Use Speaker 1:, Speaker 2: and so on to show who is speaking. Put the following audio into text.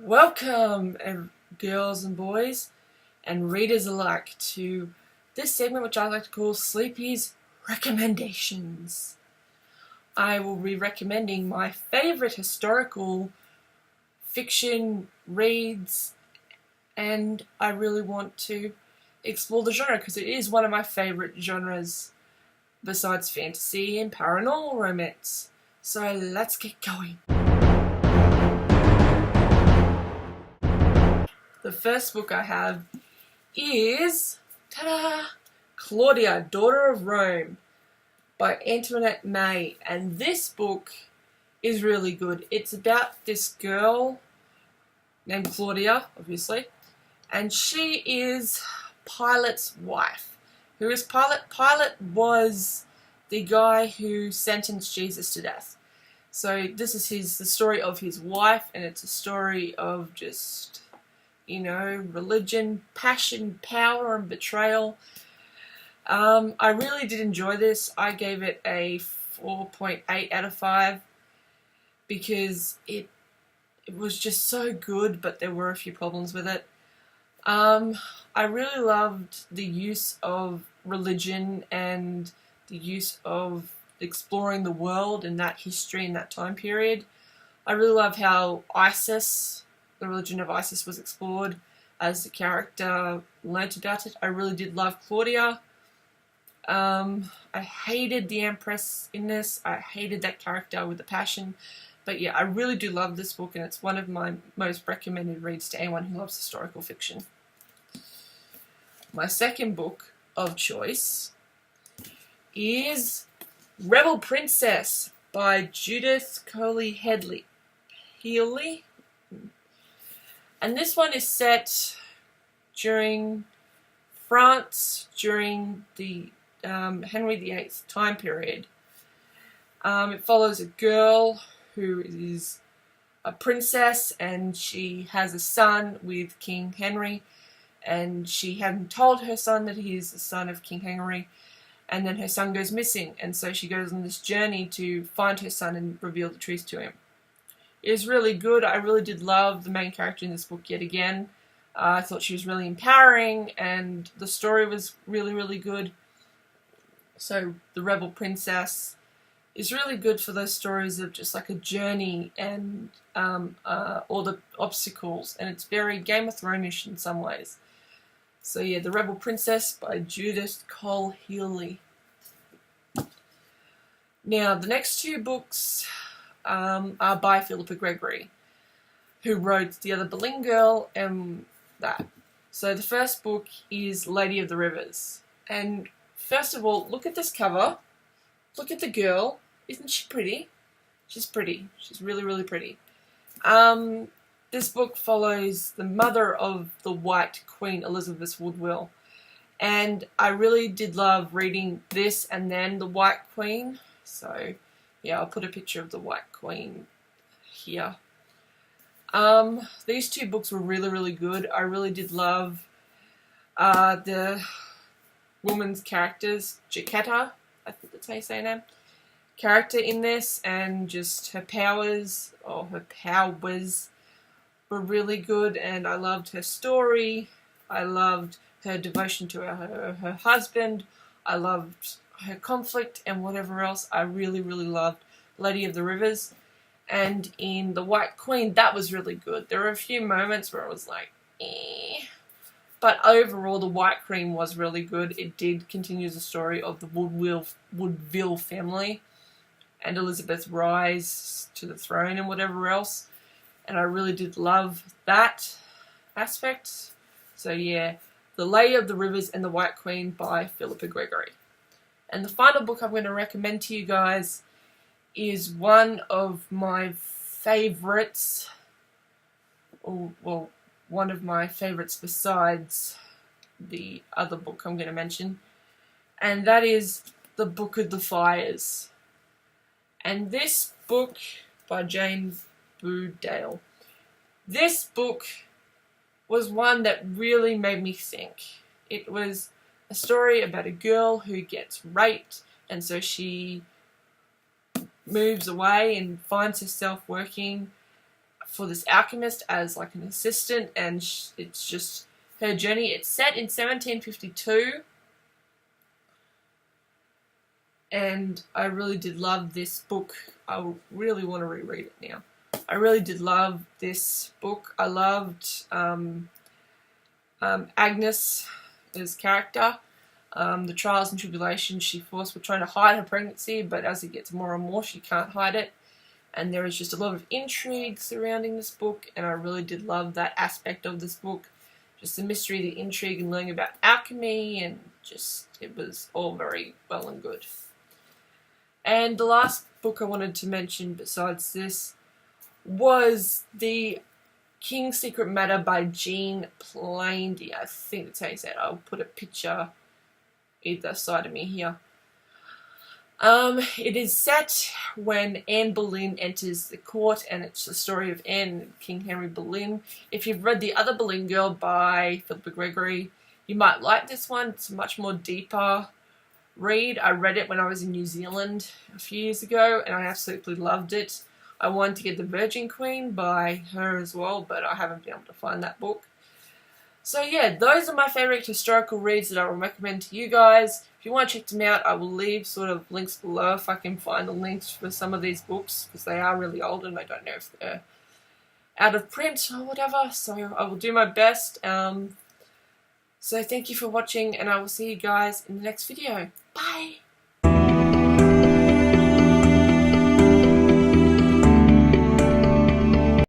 Speaker 1: Welcome, girls and boys, and readers alike, to this segment which I like to call Sleepy's Recommendations. I will be recommending my favourite historical fiction reads, and I really want to explore the genre because it is one of my favourite genres besides fantasy and paranormal romance. So let's get going. The first book I have is, ta-da, Claudia, Daughter of Rome by Antoinette May. And this book is really good. It's about this girl named Claudia, obviously, and she is Pilate's wife. Who is Pilate? Pilate was the guy who sentenced Jesus to death. So this is the story of his wife, and it's a story of just, religion, passion, power, and betrayal. I really did enjoy this. I gave it a 4.8 out of 5 because it was just so good, but there were a few problems with it. I really loved the use of religion and the use of exploring the world and that history in that time period. I really love how ISIS, the religion of ISIS, was explored as the character learnt about it. I really did love Claudia. I hated the Empress in this. I hated that character with a passion. But yeah, I really do love this book, and it's one of my most recommended reads to anyone who loves historical fiction. My second book of choice is Rebel Princess by Judith Coley Healy. And this one is set during France, during the Henry VIII time period. It follows a girl who is a princess, and she has a son with King Henry, and she hadn't told her son that he is the son of King Henry, and then her son goes missing, and so she goes on this journey to find her son and reveal the truth to him. It is really good. I really did love the main character in this book yet again. I thought she was really empowering, and the story was really, really good. So the Rebel Princess is really good for those stories of just like a journey and all the obstacles, and it's very Game of Thrones-ish in some ways. So yeah, The Rebel Princess by Judith Cole Healy. Now, the next two books are by Philippa Gregory, who wrote The Other Boleyn Girl and that. So the first book is Lady of the Rivers. And first of all, look at this cover. Look at the girl. Isn't she pretty? She's pretty. She's really, really pretty. This book follows the mother of the White Queen, Elizabeth Woodville. And I really did love reading this and then The White Queen. So, yeah, I'll put a picture of the White Queen here. These two books were really, really good. I really did love the woman's characters, Jaquetta, I think that's how you say her name, character in this, and just her powers were really good, and I loved her story. I loved her devotion to her husband. I loved her conflict and whatever else. I really, really loved Lady of the Rivers. And in The White Queen, that was really good. There were a few moments where I was like, eh. But overall, The White Queen was really good. It did continue the story of the Woodville family and Elizabeth's rise to the throne and whatever else. And I really did love that aspect. So yeah, The Lady of the Rivers and The White Queen by Philippa Gregory. And the final book I'm going to recommend to you guys is one of my favourites, one of my favourites besides the other book I'm going to mention, and that is The Book of the Fires. And this book by James Boudale. This book was one that really made me think. It was a story about a girl who gets raped, and so she moves away and finds herself working for this alchemist as like an assistant, and it's just her journey. It's set in 1752, and I really did love this book. I really want to reread it now. I really did love this book. I loved Agnes' character. The trials and tribulations she faced with trying to hide her pregnancy, but as it gets more and more, she can't hide it. And there is just a lot of intrigue surrounding this book, and I really did love that aspect of this book. Just the mystery, the intrigue, and learning about alchemy, and just, it was all very well and good. And the last book I wanted to mention besides this was The King's Secret Matter by Jean Plandy. I think that's how you say it. I'll put a picture either side of me here. It is set when Anne Boleyn enters the court, and it's the story of Anne and King Henry Boleyn. If you've read The Other Boleyn Girl by Philippa Gregory, you might like this one. It's a much more deeper read. I read it when I was in New Zealand a few years ago, and I absolutely loved it. I wanted to get The Virgin Queen by her as well, but I haven't been able to find that book. So yeah, those are my favourite historical reads that I will recommend to you guys. If you want to check them out, I will leave sort of links below if I can find the links for some of these books, because they are really old and I don't know if they're out of print or whatever, so I will do my best. So thank you for watching, and I will see you guys in the next video. Bye!